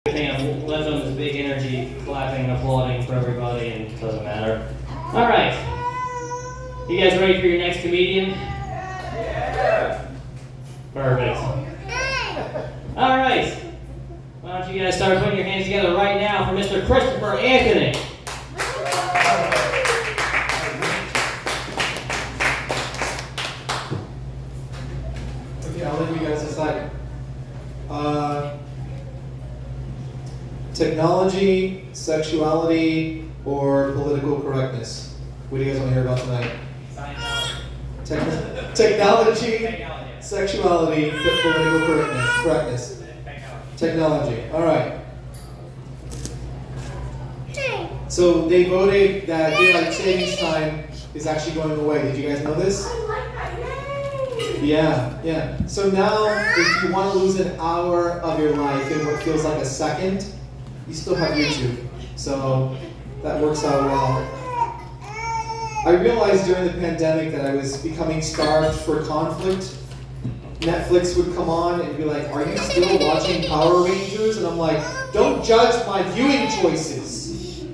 thing of left on this big energy, clapping and applauding for everybody, and it doesn't matter. All right. You guys ready for your next comedian? Yeah. Perfect. All right. Why don't you guys start putting your hands together right now for Mr. Christopher Anthony. Okay, I'll leave you guys decide. Technology, sexuality, or political correctness? What do you guys want to hear about tonight? Technology, sexuality, political correctness. Technology. All right. So they voted that daylight savings time is actually going away. Did you guys know this? Yeah. So now, if you want to lose an hour of your life in what feels like a second, you still have YouTube. So that works out well. I realized during the pandemic that I was becoming starved for conflict. Netflix would come on and be like, "Are you still watching Power Rangers?" And I'm like, "Don't judge my viewing choices."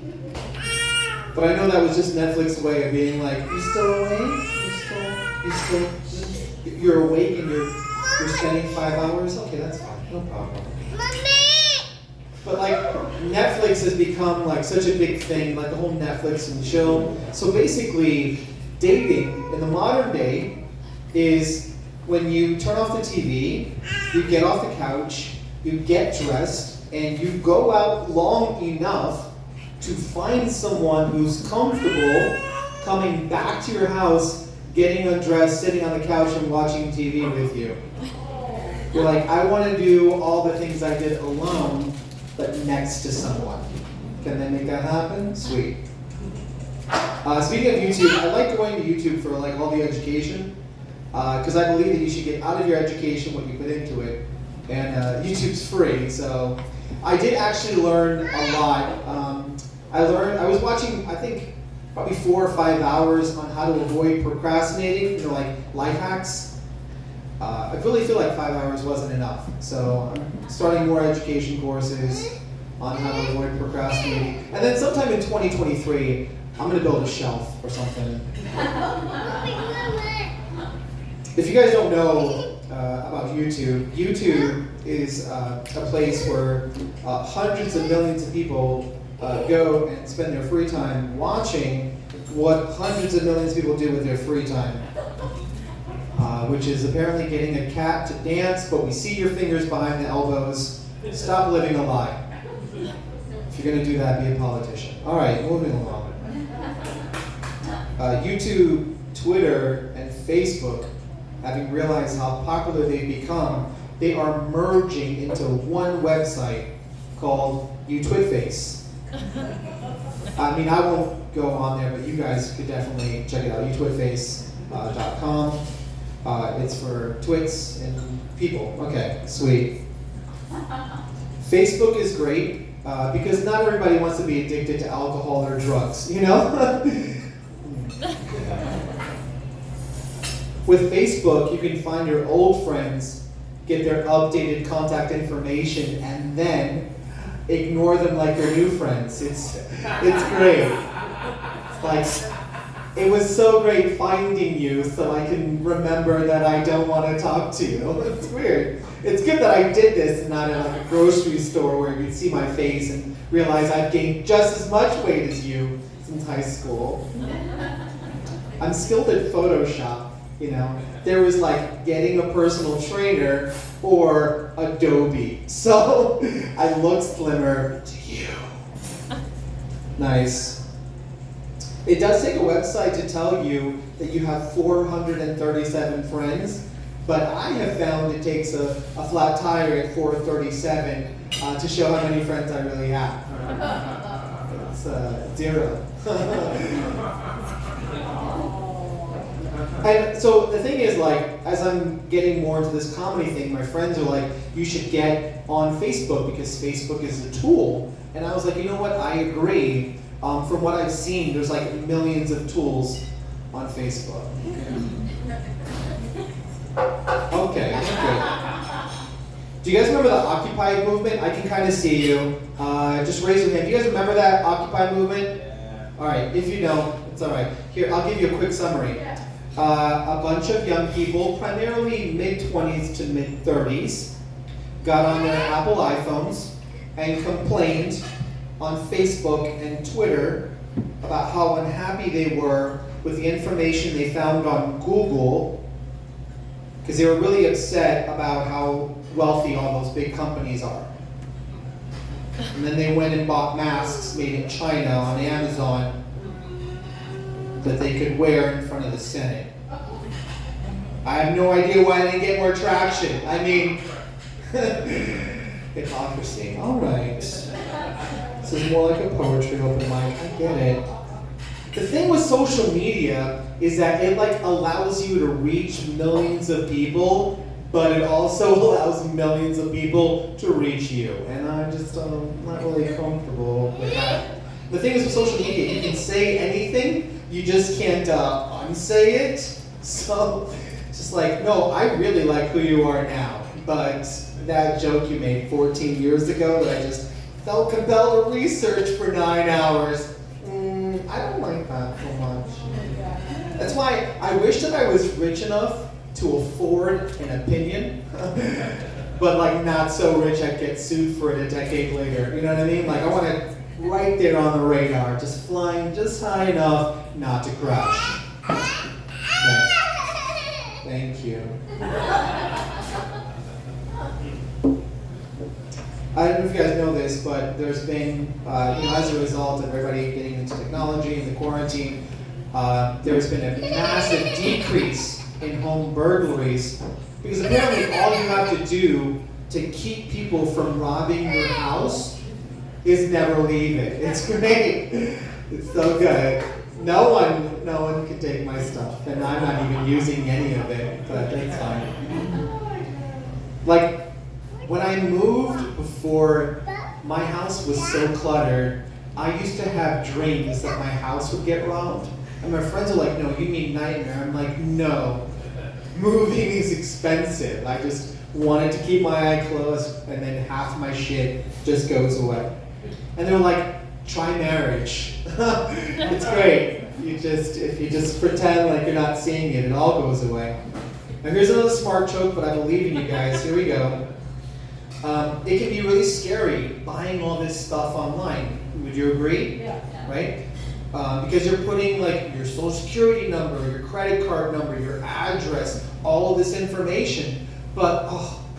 But I know that was just Netflix's way of being like, "You still awake? You're awake and you're spending 5 hours? Okay, that's fine, no problem." But like Netflix has become like such a big thing, like the whole Netflix and chill. So basically, dating in the modern day is when you turn off the TV, you get off the couch, you get dressed, and you go out long enough to find someone who's comfortable coming back to your house, getting undressed, sitting on the couch and watching TV with you. You're like, I want to do all the things I did alone, but next to someone. Can they make that happen? Sweet. Speaking of YouTube, I like going to YouTube for like all the education, because I believe that you should get out of your education what you put into it, and YouTube's free. So I did actually learn a lot. I was watching, I think, probably 4 or 5 hours on how to avoid procrastinating, like life hacks. I really feel like 5 hours wasn't enough. So I'm starting more education courses on how to avoid procrastinating. And then sometime in 2023, I'm going to build a shelf or something. If you guys don't know about YouTube, YouTube is a place where hundreds of millions of people go and spend their free time watching what hundreds of millions of people do with their free time. Which is apparently getting a cat to dance, but we see your fingers behind the elbows. Stop living a lie. If you're going to do that, be a politician. All right, moving along. YouTube, Twitter, and Facebook, having realized how popular they've become, they are merging into one website called YouTwitface. I mean, I won't go on there, but you guys could definitely check it out, YouTwitface.com. It's for twits and people. Okay, sweet. Facebook is great because not everybody wants to be addicted to alcohol or drugs, you know? With Facebook, you can find your old friends, get their updated contact information, and then ignore them like your new friends. It's great. It's like, it was so great finding you so I can remember that I don't want to talk to you. It's weird. It's good that I did this and not in like a grocery store where you'd see my face and realize I've gained just as much weight as you since high school. I'm skilled at Photoshop, you know. There was like getting a personal trainer or Adobe. So I look slimmer to you. Nice. It does take a website to tell you that you have 437 friends, but I have found it takes a flat tire at 437 to show how many friends I really have. It's 0. And so the thing is, like, as I'm getting more into this comedy thing, my friends are like, you should get on Facebook because Facebook is a tool. And I was like, you know what, I agree. From what I've seen, there's like millions of tools on Facebook. Okay. Do you guys remember the Occupy movement? I can kind of see you. Just raise your hand. Do you guys remember that Occupy movement? Yeah. All right, if you don't, it's all right. Here, I'll give you a quick summary. A bunch of young people, primarily mid-20s to mid-30s, got on their Apple iPhones and complained on Facebook and Twitter about how unhappy they were with the information they found on Google, because they were really upset about how wealthy all those big companies are. And then they went and bought masks made in China on Amazon that they could wear in front of the Senate. I have no idea why they didn't get more traction. I mean, hypocrisy. All right. This is more like a poetry open mic. I get it. The thing with social media is that it like allows you to reach millions of people, but it also allows millions of people to reach you. And I'm just not really comfortable with that. The thing is with social media, you can say anything, you just can't unsay it. So, just like, no, I really like who you are now, but that joke you made 14 years ago that I just felt compelled to research for 9 hours, I don't like that so much. That's why I wish that I was rich enough to afford an opinion, but like not so rich I'd get sued for it a decade later. You know what I mean? Like I want it right there on the radar, just flying just high enough not to crash. Okay. Thank you. I don't know if you guys know this, but there's been, as a result of everybody getting into technology and the quarantine, there's been a massive decrease in home burglaries because apparently all you have to do to keep people from robbing your house is never leave it. It's great. It's so good. No one can take my stuff, and I'm not even using any of it, but that's fine. Like, when I moved before, my house was so cluttered, I used to have dreams that my house would get robbed. And my friends are like, no, you mean nightmare. I'm like, no, moving is expensive. I just wanted to keep my eye closed and then half my shit just goes away. And they were like, try marriage. It's great. If you just pretend like you're not seeing it, it all goes away. Now here's another smart joke, but I believe in you guys. Here we go. It can be really scary buying all this stuff online. Would you agree? Yeah. Right? Because you're putting like your social security number, your credit card number, your address, all of this information. But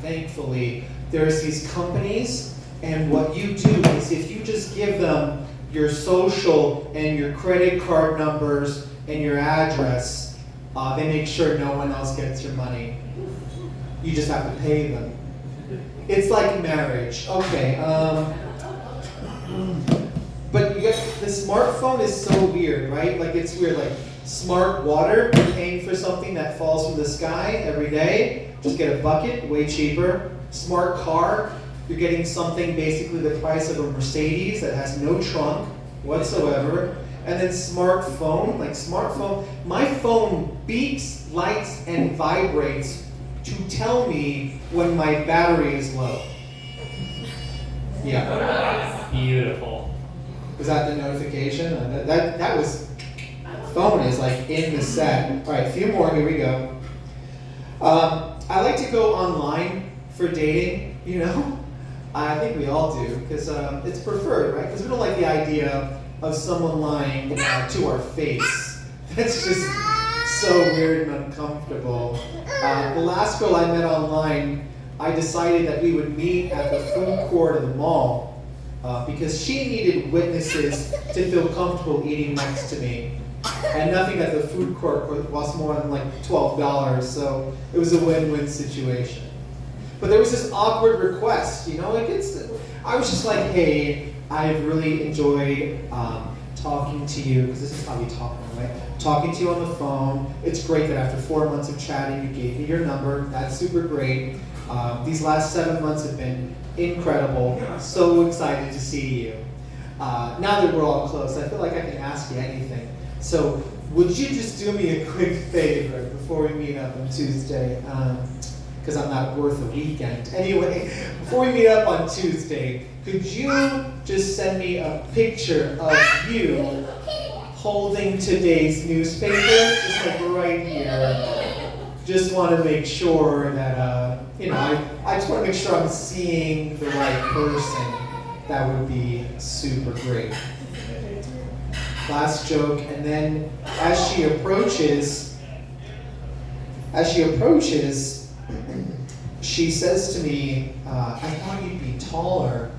thankfully, there's these companies, and what you do is if you just give them your social and your credit card numbers and your address, they make sure no one else gets your money. You just have to pay them. It's like marriage. Okay. But you get the smartphone is so weird, right? Like it's weird. Like smart water, you're paying for something that falls from the sky every day. Just get a bucket, way cheaper. Smart car, you're getting something basically the price of a Mercedes that has no trunk whatsoever. And then smartphone, my phone beeps, lights, and vibrates to tell me when my battery is low. Yeah. Beautiful. Was that the notification? That was, phone is like in the set. All right, a few more, here we go. I like to go online for dating, I think we all do, because it's preferred, right? Because we don't like the idea of someone lying to our face. That's just so weird and uncomfortable. The last girl I met online, I decided that we would meet at the food court of the mall because she needed witnesses to feel comfortable eating next to me. And nothing at the food court cost more than like $12, so it was a win-win situation. But there was this awkward request, I was just like, hey, I've really enjoyed talking to you, because this is how we talk, right? Talking to you on the phone. It's great that after 4 months of chatting, you gave me your number. That's super great. These last 7 months have been incredible. So excited to see you. Now that we're all close, I feel like I can ask you anything. So would you just do me a quick favor before we meet up on Tuesday? because I'm not worth a weekend. Anyway, before we meet up on Tuesday, could you just send me a picture of you holding today's newspaper, just like right here? Just want to make sure that, I just want to make sure I'm seeing the right person. That would be super great. Last joke, and then as she approaches, she says to me, I thought you'd be taller.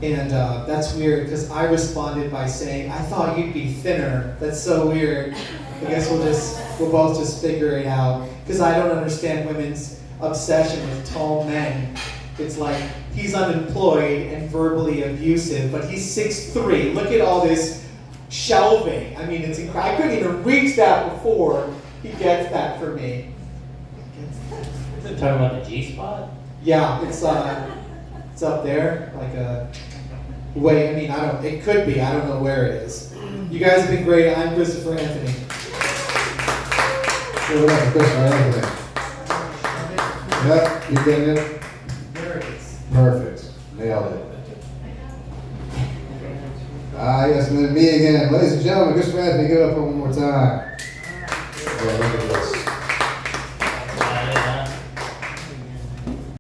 And that's weird because I responded by saying, I thought you'd be thinner. That's so weird. I guess we'll both just figure it out. Because I don't understand women's obsession with tall men. It's like he's unemployed and verbally abusive, but he's 6'3". Look at all this shelving. I mean, it's incredible. I couldn't even reach that before. He gets that for me. Is it talking about the G-spot? Yeah, it's up there, like a way. I mean, it could be. I don't know where it is. You guys have been great. I'm Christopher Anthony. Give it up for Christopher Anthony. Yep, you getting it? There it is. Perfect. Nailed it. Yes, me again. Ladies and gentlemen, Christopher Anthony, give it up for one more time. Yeah, look at this.